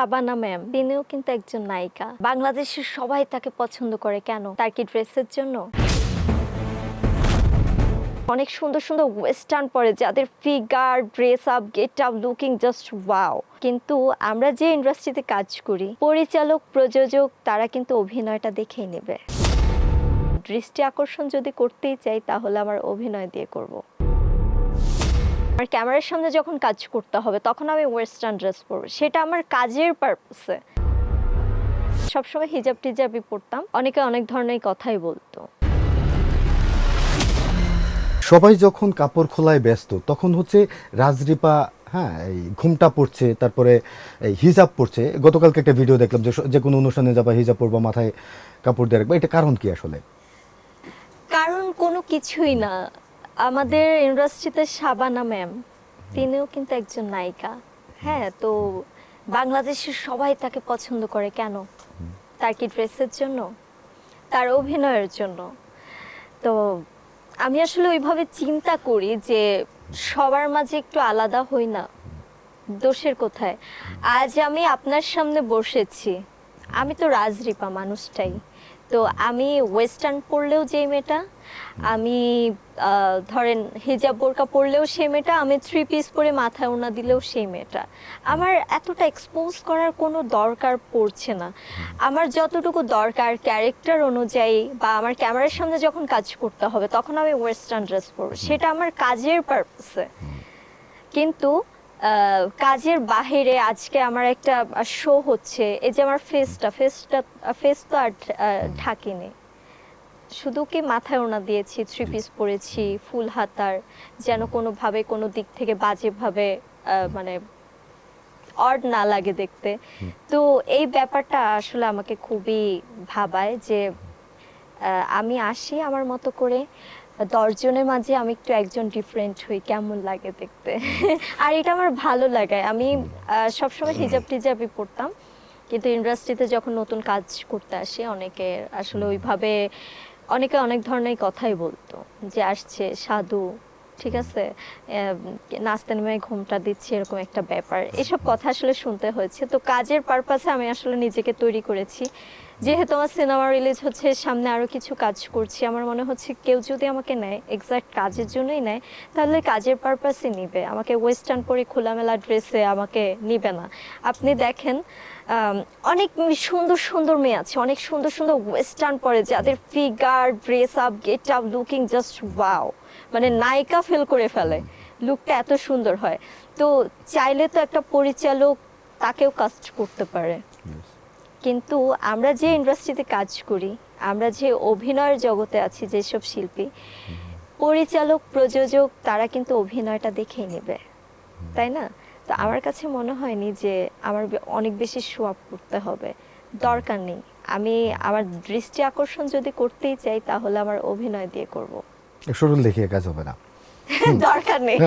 Shabana ma'am, তিনিও কিন্তু একজন নায়িকা। বাংলাদেশের সবাই তাকে পছন্দ করে কেন? তার কি ড্রেসের জন্য? অনেক সুন্দর সুন্দর ওয়েস্টার্ন পরে যাদের figure, dress up, get up, looking just wow. কিন্তু আমরা যে ইন্ডাস্ট্রিতে কাজ করি, পরিচালক, প্রযোজক তারা কিন্তু অভিনয়টা দেখেই নেবে। দৃষ্টি আকর্ষণ যদি করতেই চাই তাহলে আমার অভিনয় দিয়ে করব। আমার ক্যামেরার সামনে যখন কাজ করতে হবে তখন আমি ওয়েস্টার্ন ড্রেস পরবো, সেটা আমার কাজের পারপাসে। সবসময় হিজাব টিজাবই পরতাম, অনেকে অনেক ধরনের কথাই বলতো। সবাই যখন কাপড় খোলায় ব্যস্ত তখন হচ্ছে রাজরিপা এই ঘুমটা পড়ছে, তারপরে এই হিজাব পড়ছে। গতকালকে একটা ভিডিও দেখলাম যে কোনো অনুষ্ঠানে যাবা হিজাব পরবা, মাথায় কাপড় দিয়ে রাখবা। এটা কারণ কি আসলে? কারণ কোনো কিছুই না। আমাদের ইন্ডাস্ট্রিতে শাবানা ম্যাম, তিনিও কিন্তু একজন নায়িকা। হ্যাঁ, তো বাংলাদেশের সবাই তাকে পছন্দ করে কেন? তার কি ড্রেসের জন্য? তার অভিনয়ের জন্য? তো আমি আসলে ওইভাবে চিন্তা করি যে সবার মাঝে একটু আলাদা হই না, দোষের কোথায়? আজ আমি আপনার সামনে বসেছি, আমি তো রাজরিপা মানুষটাই। তো আমি ওয়েস্টার্ন পরলেও যেই মেয়েটা, আমি ধরেন হিজাব বোরকা পরলেও সেই মেয়েটা, আমি থ্রি পিস পরে মাথায় ওড়না দিলেও সেই মেয়েটা। আমার এতটা এক্সপোজ করার কোনো দরকার পড়ছে না। আমার যতটুকু দরকার ক্যারেক্টার অনুযায়ী বা আমার ক্যামেরার সামনে যখন কাজ করতে হবে তখন আমি ওয়েস্টার্ন ড্রেস পরবো, সেটা আমার কাজের পারপাসে। কিন্তু কাজের বাহিরে আজকে আমার একটা শো হচ্ছে, এই যে আমার ফেস তো আর ঢাকিনি, শুধু কি মাথায় ওড়না দিয়েছি, থ্রি পিস পরেছি, ফুল হাতার, যেন কোনোভাবে কোনো দিক থেকে বাজেভাবে মানে অড না লাগে দেখতে। তো এই ব্যাপারটা আসলে আমাকে খুবই ভাবায় যে আমি আসি আমার মতো করে, 10 জনের মাঝে আমি একটু একজন ডিফারেন্ট হই, কেমন লাগে দেখতে। আর এটা আমার ভালো লাগে। আমি সবসময় হিজাব টিজাবই পরতাম, কিন্তু ইন্ডাস্ট্রিতে যখন নতুন কাজ করতে আসি অনেকে আসলে ওইভাবে, অনেকে অনেক ধরনের কথাই বলতো যে আসছে সাধু, ঠিক আছে, নাচতে নেমে ঘুমটা দিচ্ছে, এরকম একটা ব্যাপার। এসব কথা আসলে শুনতে হয়েছে। তো কাজের পারপাসে আমি আসলে নিজেকে তৈরি করেছি। যেহেতু আমার সিনেমা রিলিজ হচ্ছে, সামনে আরো কিছু কাজ করছি, আমার মনে হচ্ছে কেউ যদি আমাকে নেয় এক্সাক্ট কাজের জন্যই নেয়, তাহলে কাজের পারপাসে নিবে, আমাকে ওয়েস্টার্ন পরে খোলামেলা ড্রেসে আমাকে নিবে না। আপনি দেখেন অনেক সুন্দর সুন্দর মেয়ে আছে, অনেক সুন্দর সুন্দর ওয়েস্টার্ন পরে যাদের figure, dress up, get up, looking just wow, মানে নায়িকা ফিল করে ফেলে, লুকটা এত সুন্দর হয়। তো চাইলে তো একটা পরিচালক তাকেও কাস্ট করতে পারে। কিন্তু আমরা যে ইন্ডাস্ট্রিতে কাজ করি, আমরা যে অভিনয়ের জগতে আছি, যেসব শিল্পী, পরিচালক, প্রযোজক তারা কিন্তু অভিনয়টা দেখেই নেবে, তাই না? তো আমার কাছে মনে হয়নি যে আমার অনেক বেশি শো আপ করতে হবে, দরকার নেই। আমি আমার দৃষ্টি আকর্ষণ যদি করতেই চাই তাহলে আমার অভিনয় দিয়ে করব। শরীর দেখিয়ে কাজ হবে না। দরকার নেই।